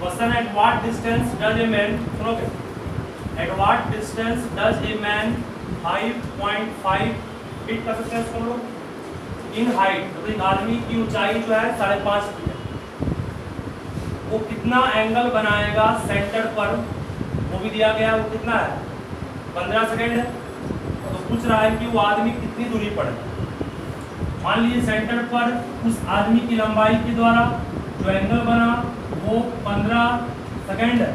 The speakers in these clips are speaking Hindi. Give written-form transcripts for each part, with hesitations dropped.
Question at what distance does a man, सुनोगे, at what distance does a man 5.5 feet कर सकते हैं इसको हम लोग इन हाइट, मतलब एक आदमी की ऊंचाई जो है 5.5 फीट है, वो कितना एंगल बनाएगा सेंटर पर, वो भी दिया गया है, वो कितना है 15 सेकेंड है। तो पूछ रहा है कि वो आदमी कितनी दूरी पर है। मान लीजिए सेंटर पर उस आदमी की लंबाई के द्वारा जो एंगल बना वो 15 सेकेंड है,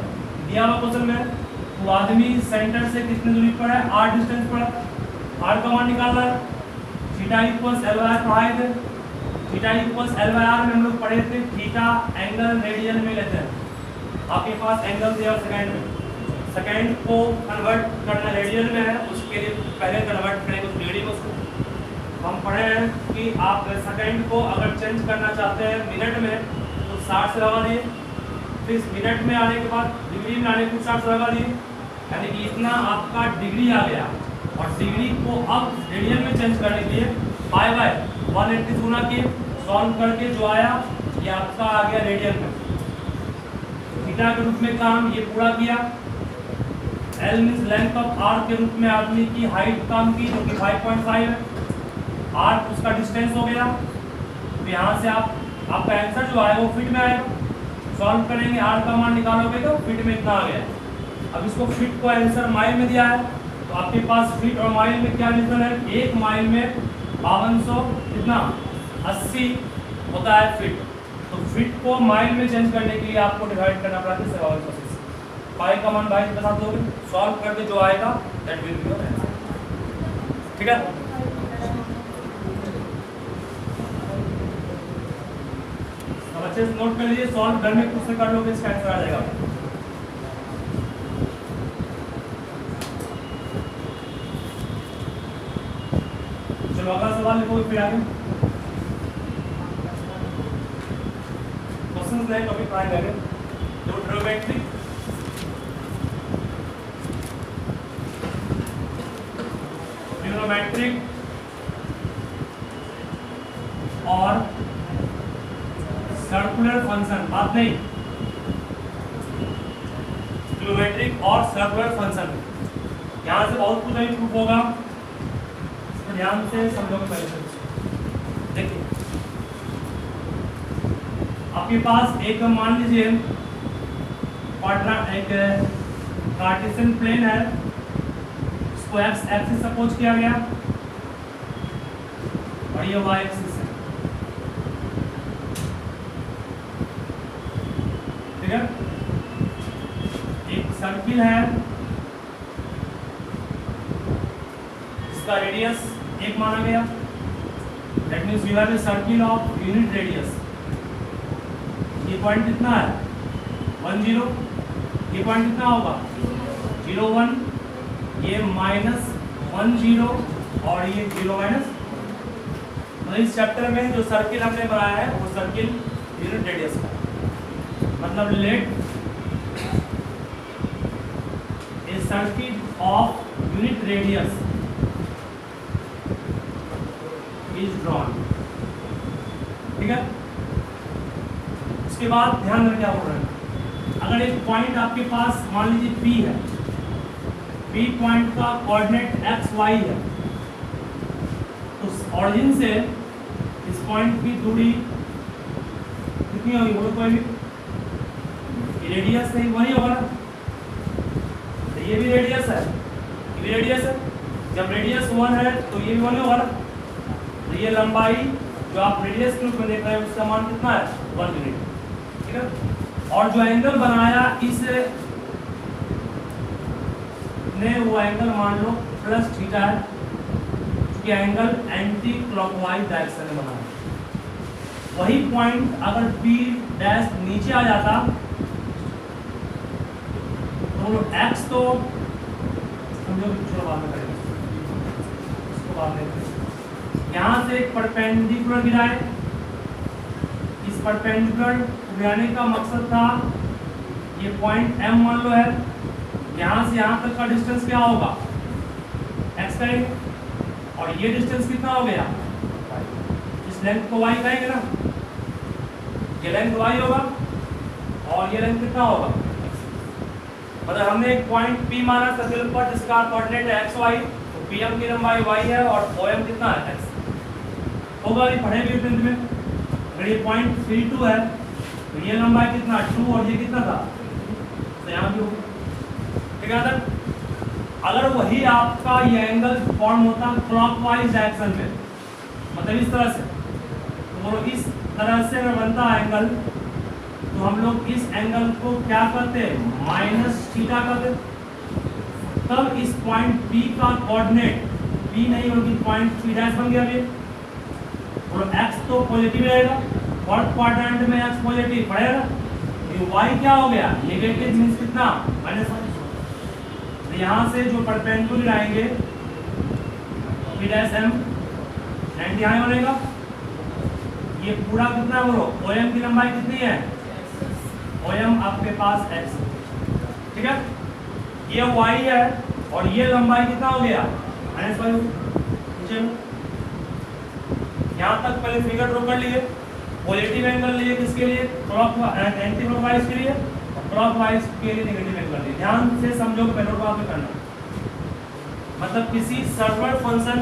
दिया हुआ क्वेश्चन में। वो आदमी सेंटर से कितनी दूरी पर है, r डिस्टेंस पर है। r का मान निकालना है, theta equals l by r पढ़ाए थे, theta equals l by r में हम लोग पढ़े थे, थीटा एंगल रेडियन में लेते हैं। आपके पास एंगल दिया सेकेंड में, सेकेंड को कन्वर्ट करना रेडियन में है, उसके लिए पहले कन्वर्ट करेंगे उस डिग्री में। उसको हम पढ़े हैं कि आप सेकेंड को अगर चेंज करना चाहते हैं मिनट में तो 60 से लगा दिए, फिर मिनट में आने के बाद डिग्री में आने को 60 से लगा दिए, यानी कि इतना आपका डिग्री आ गया। और डिग्री को अब रेडियन में चेंज करने के लिए पाई बाय 180 गुना किए, सॉल्व करके जो आया ये आपका आ गया रेडियन में। थीटा के रूप में काम ये पूरा किया। L means length of r के रूप में आदमी की हाइट काम की जो कि 5.5 है, आर उसका डिस्टेंस हो गया। तो यहाँ से आपका आंसर जो आए वो फीट में आएगा। सॉल्व करेंगे, आर का मान निकालोगे तो फीट में इतना आ गया। अब इसको फीट को आंसर माइल में दिया है, तो आपके पास फीट और माइल में क्या डिफरेंस है, एक माइल में 5200 कितना 80 होता है फीट। तो फीट को माइल में चेंज करने के लिए आपको डिवाइड करना पड़ता है 5200 से। पाई का मान 22 के साथ दोगे, सॉल्व करके जो आएगा that will be your answer. ठीक है, अच्छे से नोट कर लीजिए, सॉल्व घर में खुद से कर लोगे, इसका आंसर आ जाएगा। चलो अगला सवाल लिखो फिर आगे। क्वेश्चंस नहीं टॉपिक ट्राई करें। जो ट्रिग्नोमेट्रिक और सर्कुलर फंक्शन, बात नहीं, ट्रिग्नोमेट्रिक और सर्कुलर फंक्शन, यहाँ से बहुत कुछ नहीं प्रूफ होगा, तो ध्यान से समझोगे पहले से। देखिए आपके पास एक मान लीजिए एक कार्टेशियन प्लेन है, इसको एक्स एक्सिस सपोज किया गया और ये वाई एक्सिस है, ठीक है। एक सर्किल है, इसका रेडियस 1 माना गया, that means you have a circle of unit radius. ये पॉइंट कितना है 10, ये पॉइंट कितना होगा 01, ये -10 और ये 0 मतलब इस चैप्टर में जो सर्किल हमने बनाया है वो सर्किल यूनिट रेडियस का, मतलब let a circle of unit radius is drawn, ठीक है। उसके बाद ध्यान रखना बोल रहे हैं, अगर एक पॉइंट आपके पास मान लीजिए P है, P पॉइंट का कोऑर्डिनेट x y है, तो ऑरिजिन से इस पॉइंट की दूरी कितनी होगी, वो कोई भी रेडियस है, वही होगा ना, तो ये भी रेडियस है, ये भी रेडियस है, जब रेडियस 1 है तो ये भी 1 होगा ना, तो ये लंबाई जो आप रेडियस के रूप में देख रहे हैं उसका मान कितना है 1 यूनिट, ठीक है। और जो एंगल बनाया इस ने वो एंगल मान लो प्लस थीटा है, क्योंकि एंगल एंटी क्लॉकवाइज डायरेक्शन में बना है। वही पॉइंट अगर P डैश नीचे आ जाता तो x तो समझो छोड़ो बाद में करेंगे, इसको बाद में करेंगे। यहाँ से एक परपेंडिकुलर गिराए, इस परपेंडिकुलर गिराने का मकसद था ये पॉइंट M मान लो है, यहाँ से यहाँ तक का डिस्टेंस क्या होगा x करेंगे, और ये डिस्टेंस कितना हो गया, इस लेंथ को y कहेंगे ना। ये लेंथ y होगा और ये लेंथ कितना होगा, मतलब हमने एक पॉइंट P माना सर्किल पर जिसका कोऑर्डिनेट है xy, तो PM की लंबाई y है और OM कितना है x होगा। ये पढ़े भी टेंथ में। अगर ये पॉइंट 32 है तो ये लंबाई कितना 2 और ये कितना था, तो यहाँ भी होगा। ठीक है सर, अगर वही आपका ये एंगल फॉर्म होता क्लॉकवाइज डायरेक्शन में, मतलब इस तरह से, तो इस तरह से अगर बनता एंगल तो हम लोग इस एंगल को क्या करते माइनस थीटा करते, तब इस पॉइंट P का कोऑर्डिनेट P नहीं बल्कि पॉइंट P डैश बन गया ये, और x तो पॉजिटिव रहेगा, फोर्थ क्वाड्रेंट में x पॉजिटिव पड़ेगा, ये y क्या हो गया नेगेटिव, मींस कितना -1। तो यहाँ से जो परपेंडिकुलर आएंगे P डैश m 90 यहाँ बनेगा। ये पूरा कितना बोलो OM की लंबाई कितनी है, OM आपके पास x, ठीक है, ये y है और ये लंबाई कितना हो गया -5। यहाँ तक पहले फिगर ड्रॉ कर लिए, पॉजिटिव एंगल लिए किसके लिए, एंटी क्लॉकवाइज के लिए, और क्लॉकवाइज के लिए नेगेटिव एंगल लिए। ध्यान से समझो, पहले बात में करना, मतलब किसी सर्वर फंक्शन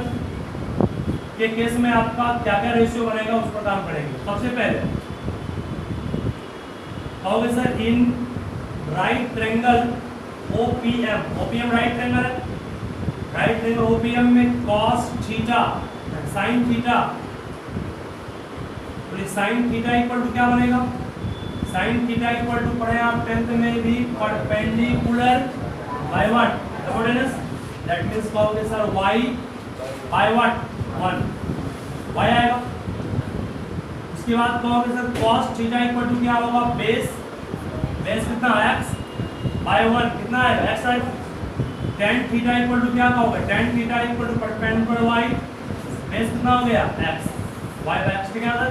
के केस में आपका क्या क्या रेशियो बनेगा उस पर काम करेंगे। सबसे पहले कहोगे सर इन right triangle OPM right triangle है, राइट ट्रायंगल OPM में cos थीटा sin थीटा, तो साइन थीटा इक्वल टू क्या बनेगा, साइन थीटा इक्वल टू पढ़े आप 10th में भी perpendicular by what, hypotenuse, that means कहोगे sir y by what 1 y आएगा। उसके बाद कहोगे sir cos theta equal to क्या होगा, बेस कितना x बाय 1 कितना आएगा x आएगा। tan थीटा इक्वल टू क्या होगा, tan theta equal to perpendicular y, base कितना हो गया x, y बाय x। ठीक है सर,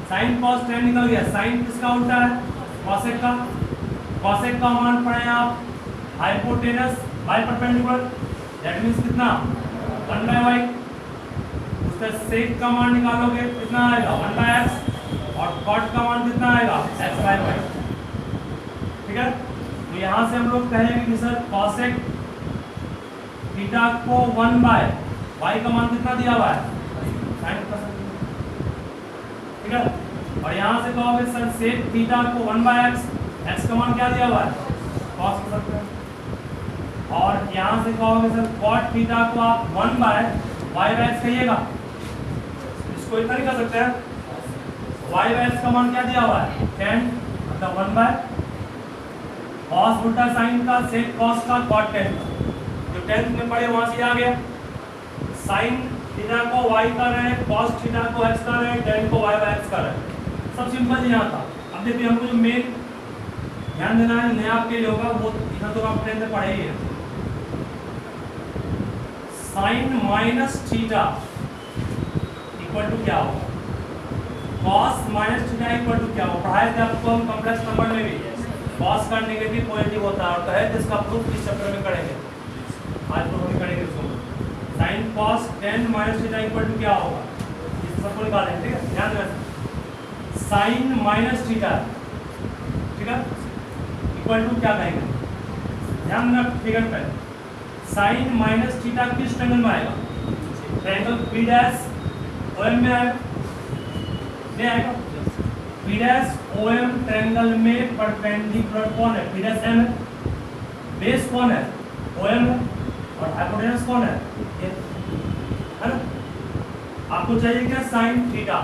sin cos tan निकल गया, sin किसका उल्टा है cosec का, cosec का मान पढ़े आप hypotenuse by perpendicular, that means कितना 1 बाय y। उसका sec का मान निकालोगे कितना आएगा 1 बाय x, और cot का मान कितना आएगा x बाय y। ठीक है, तो यहाँ से हम लोग कहेंगे कि सर cosec थीटा को 1 बाय y का मान कितना दिया हुआ है sin, ठीक है, और यहाँ से कहोगे सर sec थीटा को 1 बाय x का मान क्या दिया हुआ है cos कर सकते हैं, और यहाँ से कहोगे सर cot थीटा को आप 1 बाय y बाय x कहिएगा, इसको इतना नहीं कर सकते हैं, y बाय x का मान क्या दिया हुआ है tan, मतलब 1 बाय cos उल्टा sin का, sec cos का, cot tan का, जो 10th में पढ़े वहां से आ गया। sin थीटा को y कर रहे हैं, cos थीटा को x कर रहे हैं, tan को y बाय x कर रहे हैं, सब सिंपल ही यहाँ था। अब देखिए हमको जो मेन ध्यान देना है नया आपके लिए होगा, वो इतना तो आप ट्रेन में पढ़े ही है। sin minus theta equal to क्या होगा, cos minus theta equal to क्या होगा, पढ़ाए थे आपको हम कॉम्प्लेक्स नंबर में भी, cos का नेगेटिव पॉजिटिव होता है, और कहे जिसका प्रूफ इस चैप्टर में करेंगे, आज तो हम करेंगे उसको। sin cos tan minus theta equal to क्या होगा, इस सबको निकालेंगे। ठीक है, ध्यान देना, sin माइनस थीटा, ठीक है, इक्वल टू क्या कहेंगे, ध्यान देना फिगर पे, sin माइनस थीटा किस ट्रायंगल में आएगा, ट्रायंगल P डैश OM में आएगा, नहीं आएगा, P डैश OM ट्रायंगल में परपेंडिकुलर कौन है, P डैश M है, बेस कौन है OM है, और हाइपोटेनस कौन है ये, है ना। आपको चाहिए क्या sin थीटा,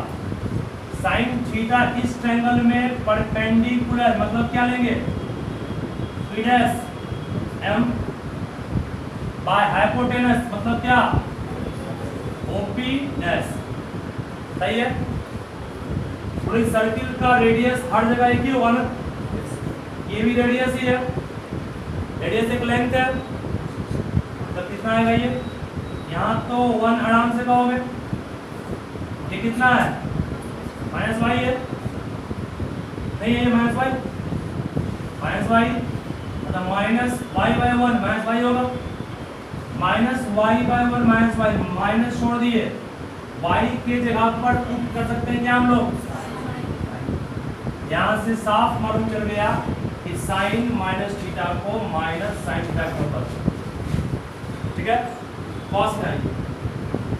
sin थीटा इस ट्रायंगल में परपेंडिकुलर, मतलब क्या लेंगे P dash M by hypotenuse, मतलब क्या OP डैश, सही है। पूरी सर्किल का रेडियस हर जगह एक ही होगा ना, ये भी रेडियस ही है, रेडियस एक लेंथ है, तो कितना आएगा ये, यहाँ तो 1 आराम से कहोगे, ये कितना है -y है, नहीं है -y, मतलब -y बाय 1 -y होगा, -y बाय 1 -y, माइनस छोड़ दिए, y के जगह पर पुट कर सकते हैं क्या हम लोग, यहाँ से साफ मालूम चल गया कि साइन माइनस थीटा को माइनस साइन थीटा के ऊपर, ठीक है। कॉस का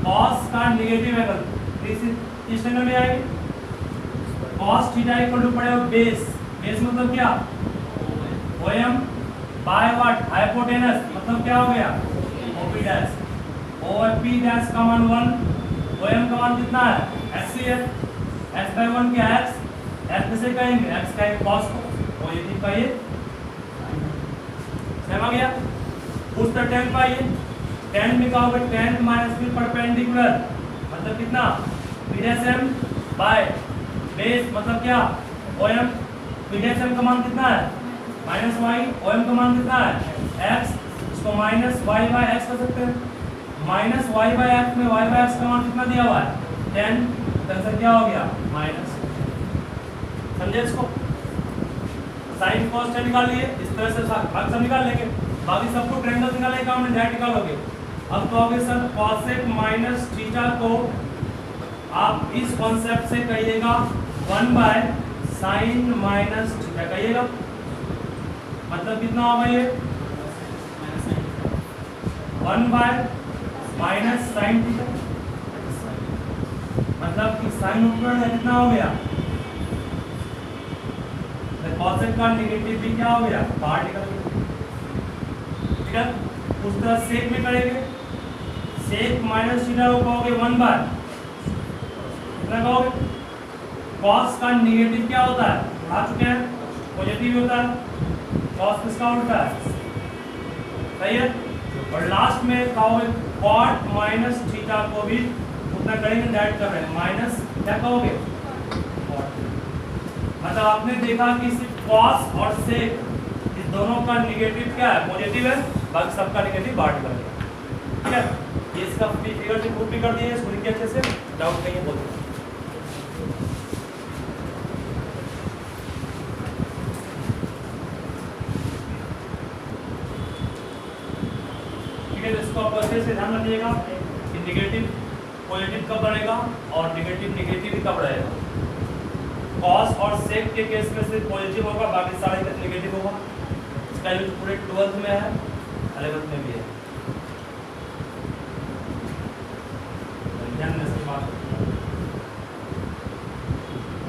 कॉस का नेगेटिव एंगल इस एंगल में आएगी। कॉस थीटा इक्वल टू पड़ेगा बेस, बेस मतलब क्या, ओएम बाय व्हाट, हाइपोटेनस, मतलब क्या हो गया, ओपी डैश। ओपी डैश का मान 1, ओएम का मान कितना है, x है, x बाय 1 क्या x, x किसे कहेंगे, x का cos को, पॉजिटिव का ये समझ गया। उस तरह tan का ये tan में क्या होगा, tan माइनस फिर परपेंडिकुलर मतलब कितना, pdm बाय बेस मतलब क्या, ओएम, pdm का मान कितना है माइनस वाई, ओएम का मान कितना है x, इसको माइनस वाई बाय एक्स कर सकते हैं। माइनस वाई बाय एक्स में वाई बाय एक्स का मान कितना दिया हुआ है 10, तो क्या हो गया माइनस, समझे इसको। साइन कॉस tan निकाल लिए, इस तरह से भाग सब निकाल लेंगे, बाकी सबको ट्रायंगल निकालने का हमने डायरेक्ट निकालोगे। अब कहोगे सर कॉसेक माइनस थीटा को आप इस कॉन्सेप्ट से कहिएगा 1 बाय साइन माइनस थीटा कहिएगा, मतलब कितना होगा ये 1 बाय माइनस साइन थीटा, मतलब कि साइन ऊपर कितना हो गया, कॉसेक का नेगेटिव भी क्या हो गया बाहर निकल गया, ठीक है। उस तरह सेक में करेंगे, सेक माइनस थीटा को कहोगे 1 बाय कितना कहोगे, कॉस का नेगेटिव क्या होता है, आ चुके हैं, पॉजिटिव होता है, कॉस किसका उल्टा है, सही है। और लास्ट में कहोगे कॉट माइनस थीटा को भी उतना करेंगे, डायरेक्ट कर रहे हैं माइनस क्या कहोगे कॉट, मतलब आपने देखा कि सिर्फ कॉस और सेक इस दोनों का नेगेटिव क्या है पॉजिटिव है, बाकी सबका नेगेटिव बाहर निकल गया, ठीक है। ये इसका फिगर से प्रूफ भी कर दिए, इसको लिखिए अच्छे से, डाउट नहीं है बोलिए। इसको आप अच्छे से ध्यान रखिएगा कि नेगेटिव पॉजिटिव कब बनेगा और नेगेटिव नेगेटिव कब रहेगा। कॉस और सेक के केस में सिर्फ पॉजिटिव होगा, बाकी सारे केस नेगेटिव होगा। इसका यूज पूरे 12th में है, 11th में भी है, ध्यान में से बात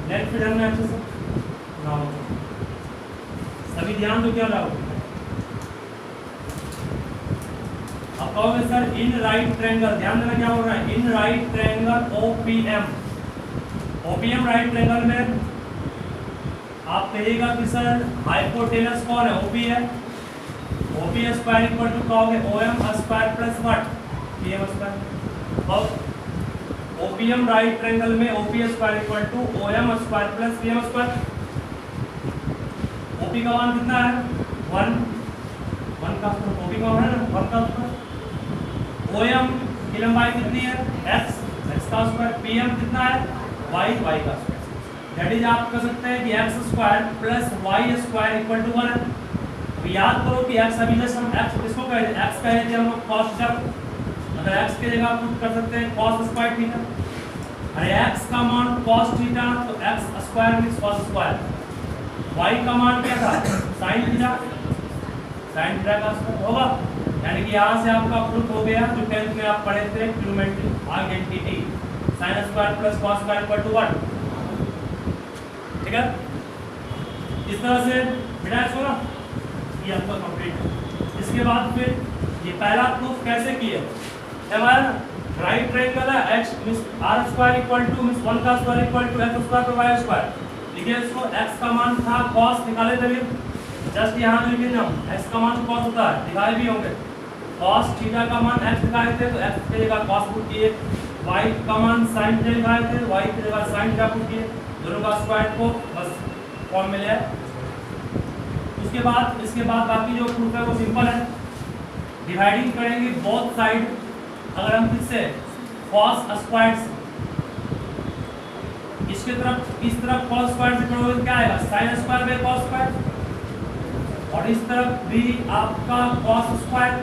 नेक्स्ट फिर ध्यान में अच्छे से ना हो, सभी ध्यान दो क्या रहा। अब कहोगे सर इन राइट ट्रायंगल, ध्यान देना क्या हो रहा है, in right triangle OPM, OPM right triangle में आप कहिएगा कि सर हाइपोटेनस कौन है, ओपी है, ओपी स्क्वायर इक्वल टू कहोगे OM square plus what PM square. अब ओपीएम राइट ट्रायंगल में OP square equal to OM square plus PM square. OP का मान कितना है 1 का, ओपी का मान है ना 1 का स्क्वायर, ओएम की लंबाई कितनी है x, x का स्क्वायर, पीएम कितना है y, y का स्क्वायर। दैट इज आप कह सकते हैं कि x square plus y square equal to 1 है। तो याद करो कि x अभी जैसे हम x किसको कहे थे, x कहे थे हम लोग cos थीटा, अगर x की जगह पुट कर सकते हैं cos स्क्वायर थीटा, अरे x का मान cos थीटा तो x square means cos square, y का मान क्या था sin थीटा, sin थीटा का स्क्वायर होगा। यानी कि यहाँ से आपका प्रूफ हो गया जो 10th में आप पढ़े थे trigonometric identity, sin square plus cos square equal to 1, ठीक है। इस तरह से बिना सुना ये आपका कंप्लीट है। इसके बाद फिर ये पहला प्रूफ कैसे किया, हमारा राइट ट्रायंगल है x means r square equal to means 1 का square equal to x square plus y square. देखिए इसको x का मान था cos निकाले थे, जस्ट यहाँ लिखे ना x का मान cos होता है, दिखाए भी होंगे, cos थीटा का मान x दिखाए थे तो x की जगह cos पुट किए, y का मान sin थीटा दिखाए थे, y की जगह sin थीटा पुट किए, दोनों का स्क्वायर को बस फॉर्म मिले है। इसके बाद बाकी जो प्रूफ है वो सिंपल है, डिवाइडिंग करेंगे बोथ साइड, अगर हम किससे cos स्क्वायर से इसके तरफ इस तरफ cos स्क्वायर से करोगे क्या आएगा sin square by cos square, और इस तरफ भी आपका cos स्क्वायर,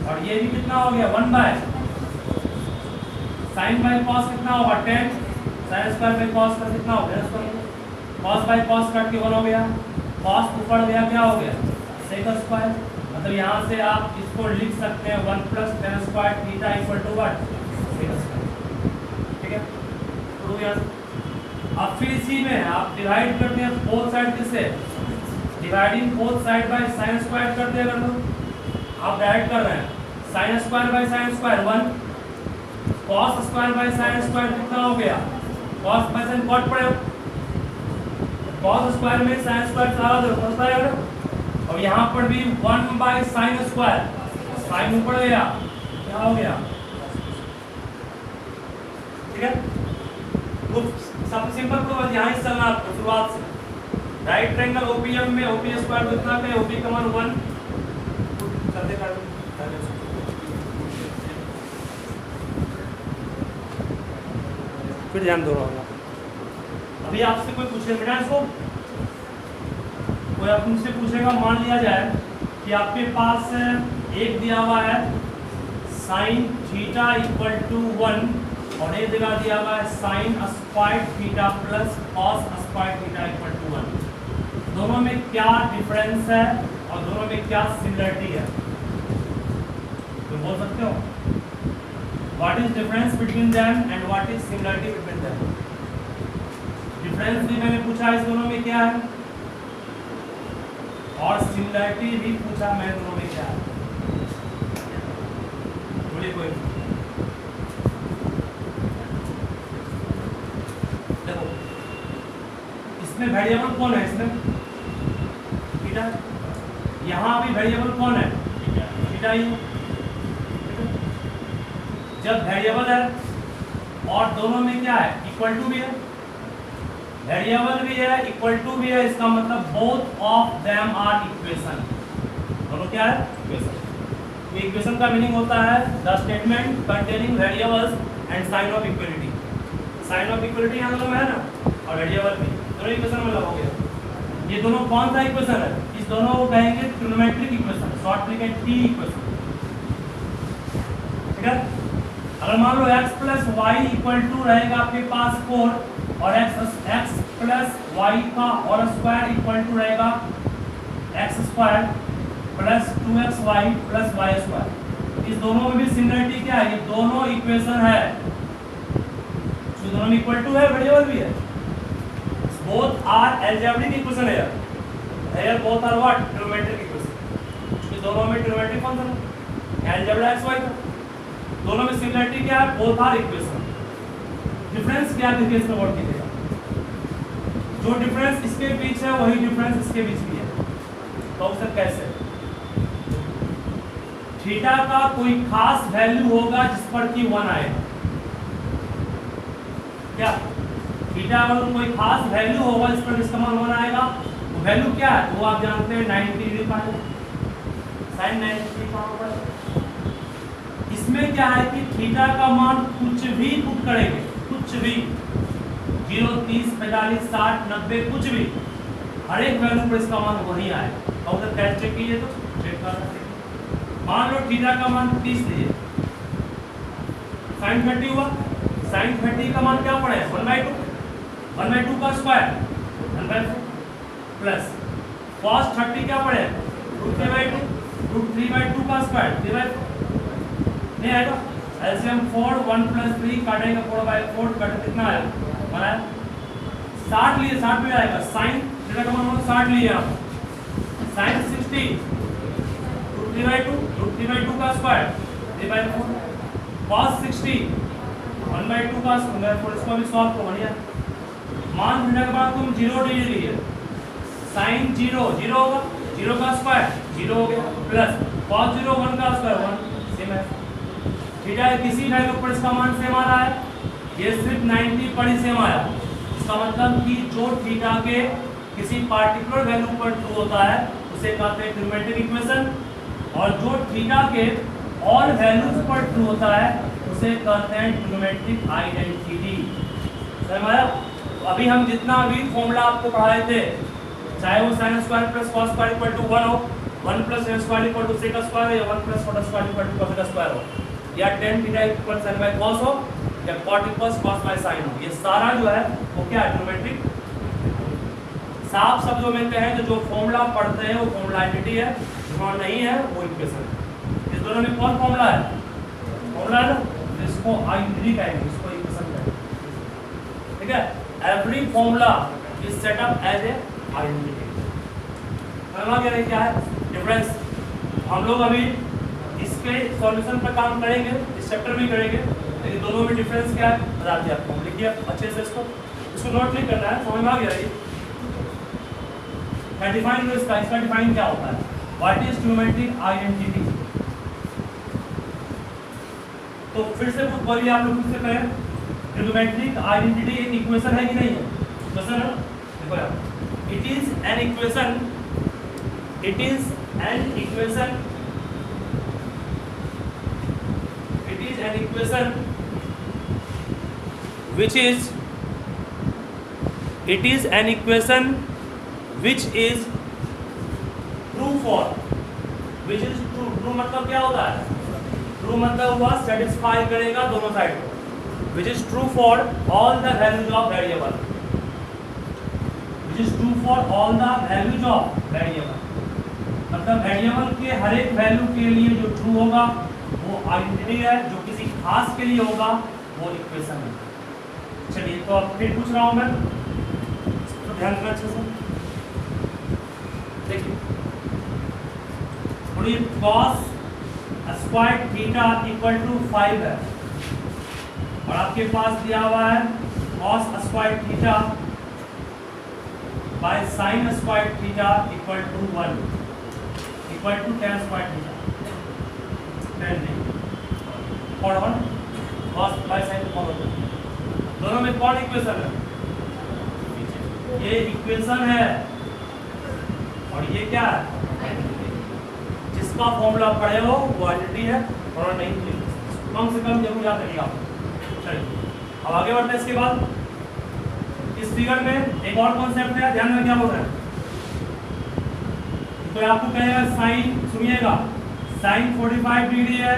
और ये भी कितना हो गया 1 बाय sin बाय cos कितना होगा 10, sin स्क्वायर बाय cos का कितना होगा कॉस बाय कॉस कट के 1 हो गया, कॉस ऊपर गया क्या हो गया सेक स्क्वायर। मतलब यहाँ से आप इसको लिख सकते हैं 1 plus tan square theta equal to what sec square. ठीक है, तो यहाँ अब फिर इसी में आप डिवाइड करते हैं बोथ साइड किससे, dividing both side by sin square करते हैं। अगर तो आप डायरेक्ट कर रहे हैं sin square by sin square 1, cos square by sin square कितना हो गया, cos बाय sin कॉट पड़ेगा, cos स्क्वायर में sin स्क्वायर सारा दो cos आएगा, और यहाँ पर भी 1 बाय sin स्क्वायर, sin ऊपर गया क्या हो गया। ठीक है, तो सबसे सिंपल प्रूफ यहाँ से चलना आपको शुरुआत से। राइट ट्रायंगल ओपीएम में ओपी स्क्वायर कितना पे, ओपी का मान 1 कर दे फिर ध्यान दो रहा। अभी आपसे कोई पूछेगा बेटा, इसको कोई आपसे पूछेगा, मान लिया जाए कि आपके पास एक दिया हुआ है sin थीटा इक्वल टू 1 और एक जगह दिया हुआ है sin square theta plus cos square theta equal to 1। दोनों में क्या डिफरेंस है और दोनों में क्या सिमिलरिटी है, तो बोल सकते हो what is difference between them and what is similarity between them. Difference भी मैंने पूछा इस दोनों में क्या है, और सिमिलरिटी भी पूछा मैं दोनों में क्या है। बोलिए कोई, देखो इसमें वेरिएबल कौन है, इसमें थीटा, यहाँ भी वेरिएबल कौन है थीटा ही। जब वेरिएबल है और दोनों में क्या है इक्वल टू भी है, वेरिएबल भी है इक्वल टू भी है, इसका मतलब both of them are equation. दोनों क्या है इक्वेशन। ये इक्वेशन का मीनिंग होता है the statement containing variables and sign of equality. Sign of equality यहाँ दोनों में है ना, और वेरिएबल भी दोनों इक्वेशन में लगोगे। ये दोनों कौन सा इक्वेशन है, इस दोनों को कहेंगे ट्रिग्नोमेट्रिक इक्वेशन, शॉर्ट लिखे टी इक्वेशन। ठीक है, अगर मान लो x plus y equal to रहेगा आपके पास 4 और x प्लस वाई का और स्क्वायर इक्वल टू रहेगा x square plus 2xy plus y square. इस दोनों में भी सिमिलरिटी क्या है, ये दोनों इक्वेशन है, तो दोनों में इक्वल टू है, वेरिएबल भी है। बोथ आर अलजेब्रिक इक्वेशन है, here both are what trigonometric equation. ये दोनों में ट्रिग्नोमेट्रिक फंक्शन है, अलजेब्रा x y का। दोनों में सिमिलरिटी क्या है, बोथ आर इक्वेशन। डिफरेंस क्या है इसमें वर्ड कीजिएगा, जो डिफरेंस इसके बीच है वही डिफरेंस इसके बीच भी है। तो सर कैसे, थीटा का कोई खास वैल्यू होगा जिस पर कि 1 आएगा, क्या थीटा अगर कोई खास वैल्यू होगा जिस पर इसका मान 1 आएगा, वो वैल्यू क्या है वो आप जानते हैं 90 डिग्री का है, sin 90 डिग्री का होगा। इसमें क्या है कि थीटा का मान कुछ भी पुट करेंगे, कुछ भी 0 30 45 60 90 कुछ भी, हर एक वैल्यू पर इसका मान वही आएगा। और अगर कैसे चेक कीजिए तो चेक कर सकते हैं। मान लो थीटा का मान 30 लीजिए, sin 30 हुआ, sin 30 का मान क्या पड़ेगा 1/2 का स्क्वायर 1/4 प्लस cos 30 क्या पड़ेगा √3/2 का स्क्वायर 3/4 नहीं आएगा। एलसीएम 4 1 + 3 काटेगा 4/4 कट कितना आएगा बनाया 60 लिए 60 में आएगा। sin थीटा का मान 60 लिए आप, sin 60 √3/2 का स्क्वायर 3/4 cos 60 1/2 का स्क्वायर 4। इसको भी सॉल्व करो बढ़िया। मान थीटा के बाद तुम 0 डिग्री लिए, sin 0 0 होगा, 0 का स्क्वायर 0 हो गया प्लस cos 0 1 का स्क्वायर 1 सेम है। थीटा किसी वैल्यू पर इसका मान सेम आ रहा है, ये सिर्फ 90 पर ही सेम आया। इसका मतलब कि जो थीटा के किसी पार्टिकुलर वैल्यू पर ट्रू होता है उसे कहते हैं ट्रिग्नोमेट्रिक इक्वेशन, और जो थीटा के ऑल वैल्यूज पर ट्रू होता है उसे कहते हैं ट्रिग्नोमेट्रिक आइडेंटिटी। समझ आया? तो अभी हम जितना भी फॉर्मूला आपको पढ़ाए थे, चाहे वो sin square plus cos square equal to 1 हो, 1 + sin square equal to sec square हो, या 1 + cot square equal to cos square हो, या tan theta equal sin by cos हो, या cot equal cos by sin हो, ये सारा जो है वो क्या है ट्रिग्नोमेट्रिक साफ शब्दों में कहें तो जो फॉर्मूला पढ़ते हैं वो फॉर्मूला आइडेंटिटी है, जो नहीं है वो इक्वेशन है। इस दोनों में कौन फॉर्मूला है? फॉर्मूला है ना, इसको आइडेंटिटी कहेंगे, इसको इक्वेशन कहेंगे। ठीक है, every formula is set up as a identity. समझ गया क्या है डिफरेंस? हम लोग अभी इसके सॉल्यूशन पर काम करेंगे, इस चैप्टर में करेंगे, लेकिन दोनों में डिफरेंस क्या है बता दिया आपको। लिखिए अच्छे से इसको नोट नहीं करना है, समझ में आ गया ये? डिफाइन इसका डिफाइन क्या होता है? What is trigonometric identity? तो फिर से बोलिए, आप लोग खुद से कहें, ट्रिग्नोमेट्रिक आइडेंटिटी एक इक्वेशन है कि नहीं है? इक्वेशन है। देखो यार, it is an equation, it is an equation, it is an equation which is, it is an equation which is true for, which is true, true मतलब क्या होता है? true मतलब हुआ satisfy करेगा दोनों साइड को, which is true for all the values of variable, which is true for all the values of variable, मतलब वेरिएबल के हर एक वैल्यू के लिए जो ट्रू होगा वो आइडेंटिटी है, जो किसी खास के लिए होगा वो इक्वेशन है। चलिए, तो अब फिर पूछ रहा हूं मैं, तो ध्यान रखना अच्छे से। देखिए, cos square theta equal to 5 है, और आपके पास दिया हुआ है cos square theta by sin square theta equal to 1 equal to tan square theta, tan नहीं और 1 cos बाय sin कौन होता है? दोनों में कौन इक्वेशन है? ये इक्वेशन है, और ये क्या है? जिसका फॉर्मूला पढ़े हो वो आइडेंटिटी है, और नहीं कम से कम जरूर याद रखिएगा। चलिए अब आगे बढ़ते हैं। इसके बाद इस फिगर में एक और कॉन्सेप्ट है, ध्यान में क्या बोल रहे हैं? तो आपको कहेगा साइन, सुनिएगा, साइन 45 डिग्री है,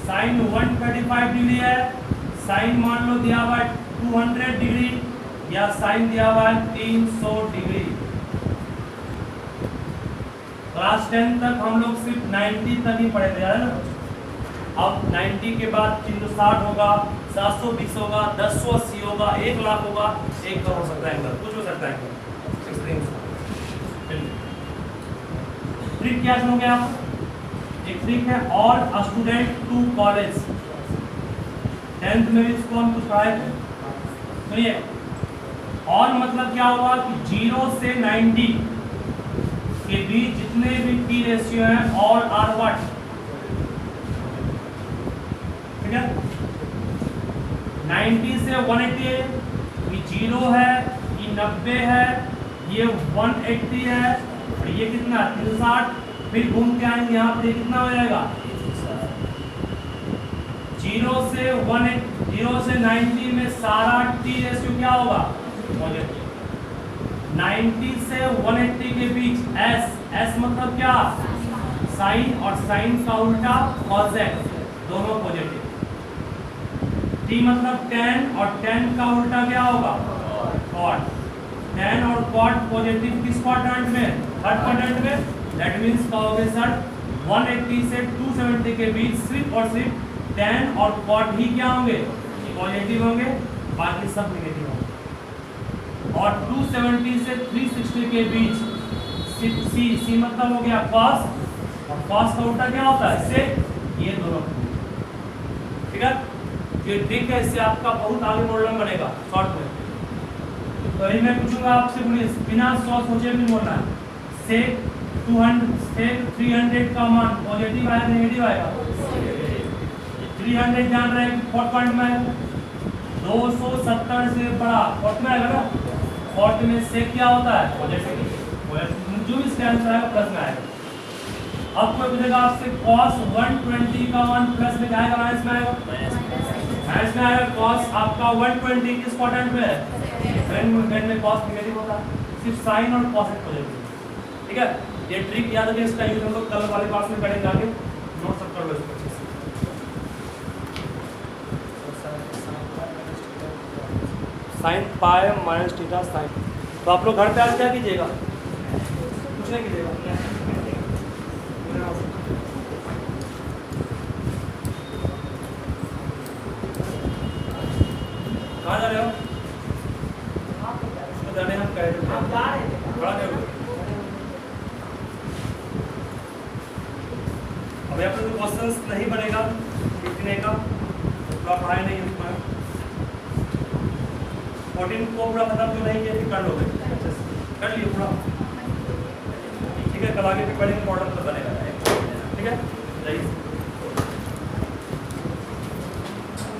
साइन 135 डिग्री है, साइन मान लो दिया हुआ 200 डिग्री, या साइन दिया हुआ 300 डिग्री। क्लास 10 तक हम लोग सिर्फ 90 तक ही पढ़े थे, है ना? अब 90 के बाद 360 होगा, 720 होगा, 1080 होगा, 1 लाख होगा, 1 करोड़ हो सकता है, कुछ हो सकता है। ट्रिक क्या सुनोगे आप? एक ट्रिक है, और स्टूडेंट टू कॉलेज, 10th में भी इसको हम कुछ पढ़ाए थे। सुनिए, और मतलब क्या हुआ कि 0 से 90 के बीच जितने भी टी रेशियो हैं और आर व्हाट, ठीक है? 90 से 180 है, ये 0 है, ये 90 है, ये 180 है, और ये कितना 360, फिर घूम के आएंगे यहाँ पे कितना हो जाएगा? 0 से 90 में सारा टी रेशियो क्या होगा? पॉजिटिव। 90 से 180 के बीच एस मतलब क्या? साइन, और साइन का उल्टा कॉसेक, दोनों पॉजिटिव। टी मतलब tan, और tan का उल्टा क्या होगा? कॉट। tan और कॉट पॉजिटिव किस क्वाड्रेंट में? थर्ड क्वाड्रेंट में। दैट मींस कहोगे सर 180 से 270 के बीच सिर्फ और सिर्फ tan और cot ही क्या होंगे? पॉजिटिव होंगे, बाकी सब नेगेटिव होंगे। और 270 से 360 के बीच सी मतलब हो गया cos, और cos का उल्टा क्या होता है? sec, ये दोनों। ठीक है, ये ट्रिक है, इससे आपका बहुत आगे प्रॉब्लम बनेगा शॉर्ट में। तो अभी मैं पूछूंगा आपसे, बिना सोचे भी बोलना है, sec 300 का मान पॉजिटिव आया नेगेटिव आएगा? 300 जान रहे हैं फोर्थ पॉइंट में, 270 से बड़ा फोर्थ में आएगा ना, फोर्थ में से क्या होता है? पॉजिटिव, जो भी इसका आंसर आएगा प्लस में आएगा। अब कोई पूछेगा आपसे cos 120 का मान प्लस में जाएगा माइनस में आएगा? माइनस में आएगा। cos आपका 120 किस क्वाड्रेंट में है? में cos नेगेटिव होता है, सिर्फ साइन और cos पॉजिटिव। ठीक है, ये ट्रिक याद रखिए, इसका यूज हम लोग कल वाले क्लास में करेंगे, आगे नोट सब कर लो इसको अच्छे से। Sine pi minus theta sine तो आप लोग घर पे आज क्या कीजिएगा? कुछ नहीं कीजिएगा। कहाँ जा रहे हो? तो जाने हम कह रहे थे। बड़ा क्या हुआ? अभी आप लोग क्वेश्चंस नहीं बनेगा लिखने का, तो आप पढ़ाई नहीं उसमें 14 को पूरा खत्म जो नहीं किया फिर कर लोगे, कर लिए पूरा, ठीक है। कल आगे भी पढ़ेंगे, मॉडल तो बनेगा, ठीक है।